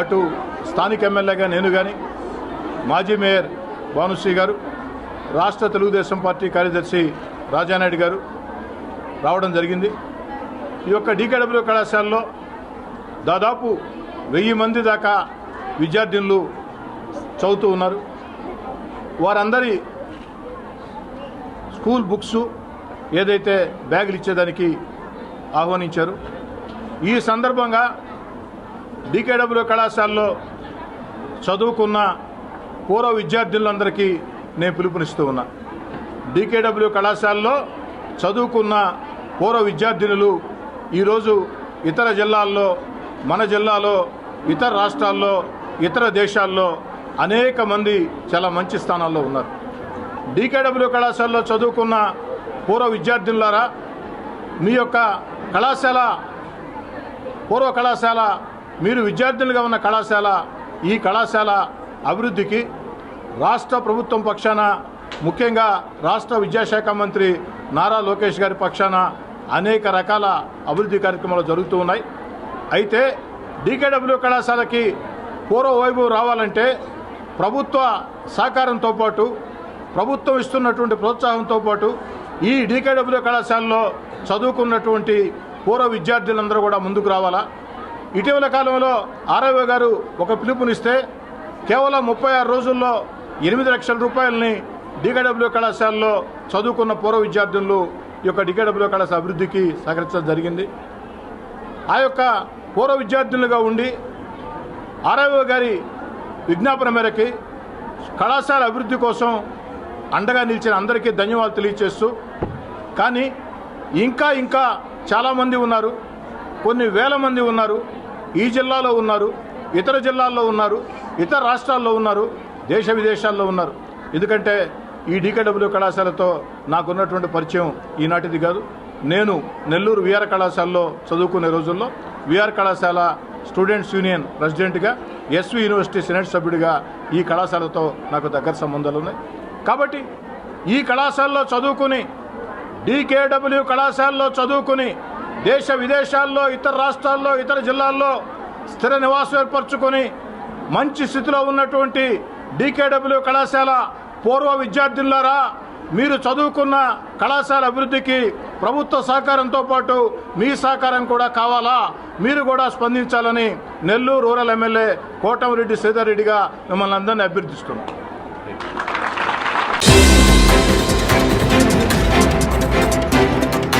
అటు స్థానిక ఎమ్మెల్యేగా నేను కానీ, మాజీ మేయర్ భానుశ్రీ గారు, రాష్ట్ర తెలుగుదేశం పార్టీ కార్యదర్శి రాజానాయుడు గారు రావడం జరిగింది. ఈ యొక్క డీకేడబ్ల్యూ కళాశాలలో దాదాపు 1000 మంది దాకా విద్యార్థినులు చదువుతూ ఉన్నారు. వారందరి స్కూల్ బుక్స్ ఏదైతే బ్యాగులు ఇచ్చేదానికి ఆహ్వానించారు. ఈ సందర్భంగా డీకేడబ్ల్యూ కళాశాలలో చదువుకున్న పూర్వ విద్యార్థులందరికీ నేను పిలుపునిస్తూ ఉన్నా. డీకేడబ్ల్యూ కళాశాలలో చదువుకున్న పూర్వ విద్యార్థినులు ఈరోజు ఇతర జిల్లాల్లో, మన జిల్లాలో, ఇతర రాష్ట్రాల్లో, ఇతర దేశాల్లో అనేక మంది చాలా మంచి స్థానాల్లో ఉన్నారు. డీకేడబ్ల్యూ కళాశాలలో చదువుకున్న పూర్వ విద్యార్థులారా, మీ యొక్క కళాశాల, పూర్వ కళాశాల, మీరు విద్యార్థులుగా ఉన్న కళాశాల, ఈ కళాశాల అభివృద్ధికి రాష్ట్ర ప్రభుత్వం పక్షాన, ముఖ్యంగా రాష్ట్ర విద్యాశాఖ మంత్రి నారా లోకేష్ గారి పక్షాన అనేక రకాల అభివృద్ధి కార్యక్రమాలు జరుగుతూ ఉన్నాయి. అయితే డీకేడబ్ల్యూ కళాశాలకి పూర్వ వైభవం రావాలంటే ప్రభుత్వ సహకారంతో పాటు, ప్రభుత్వం ఇస్తున్నటువంటి ప్రోత్సాహంతో పాటు ఈ డీకేడబ్ల్యూ కళాశాలలో చదువుకున్నటువంటి పూర్వ విద్యార్థులందరూ కూడా ముందుకు రావాలా. ఇటీవల కాలంలో ఆర్ఐఓ గారు ఒక పిలుపునిస్తే కేవలం 36 రోజుల్లో 8 లక్షల రూపాయలని డీకేడబ్ల్యూ కళాశాలలో చదువుకున్న పూర్వ విద్యార్థులు ఈ యొక్క డీకేడబ్ల్యూ కళాశాల అభివృద్ధికి సహకరించడం జరిగింది. ఆ యొక్క పూర్వ విద్యార్థులుగా ఉండి ఆర్ఐఓ గారి విజ్ఞాపన మేరకి కళాశాల అభివృద్ధి కోసం అండగా నిలిచిన అందరికీ ధన్యవాదాలు తెలియజేస్తూ, కానీ ఇంకా చాలామంది ఉన్నారు, కొన్ని వేల మంది ఉన్నారు, ఈ జిల్లాలో ఉన్నారు, ఇతర జిల్లాల్లో ఉన్నారు, ఇతర రాష్ట్రాల్లో ఉన్నారు, దేశ విదేశాల్లో ఉన్నారు. ఎందుకంటే ఈ డీకేడబ్ల్యూ కళాశాలతో నాకున్నటువంటి పరిచయం ఈనాటిది కాదు. నేను నెల్లూరు విఆర్ కళాశాలలో చదువుకునే రోజుల్లో విఆర్ కళాశాల స్టూడెంట్స్ యూనియన్ ప్రెసిడెంట్గా, ఎస్వి యూనివర్సిటీ సెనెట్ సభ్యుడిగా ఈ కళాశాలతో నాకు దగ్గర సంబంధాలు ఉన్నాయి. కాబట్టి ఈ కళాశాలలో చదువుకుని, డీకేడబ్ల్యూ కళాశాలలో చదువుకుని దేశ విదేశాల్లో, ఇతర రాష్ట్రాల్లో, ఇతర జిల్లాల్లో స్థిర నివాసం ఏర్పరచుకొని మంచి స్థితిలో ఉన్నటువంటి డీకేడబ్ల్యూ కళాశాల పూర్వ విద్యార్థులారా, మీరు చదువుకున్న కళాశాల అభివృద్ధికి ప్రభుత్వ సహకారంతో పాటు మీ సహకారం కూడా కావాలా, మీరు కూడా స్పందించాలని నెల్లూరు రూరల్ ఎమ్మెల్యే కోటమిరెడ్డి శ్రీధర్ రెడ్డిగా మిమ్మల్ని అందరినీ అభ్యర్థిస్తున్నాం.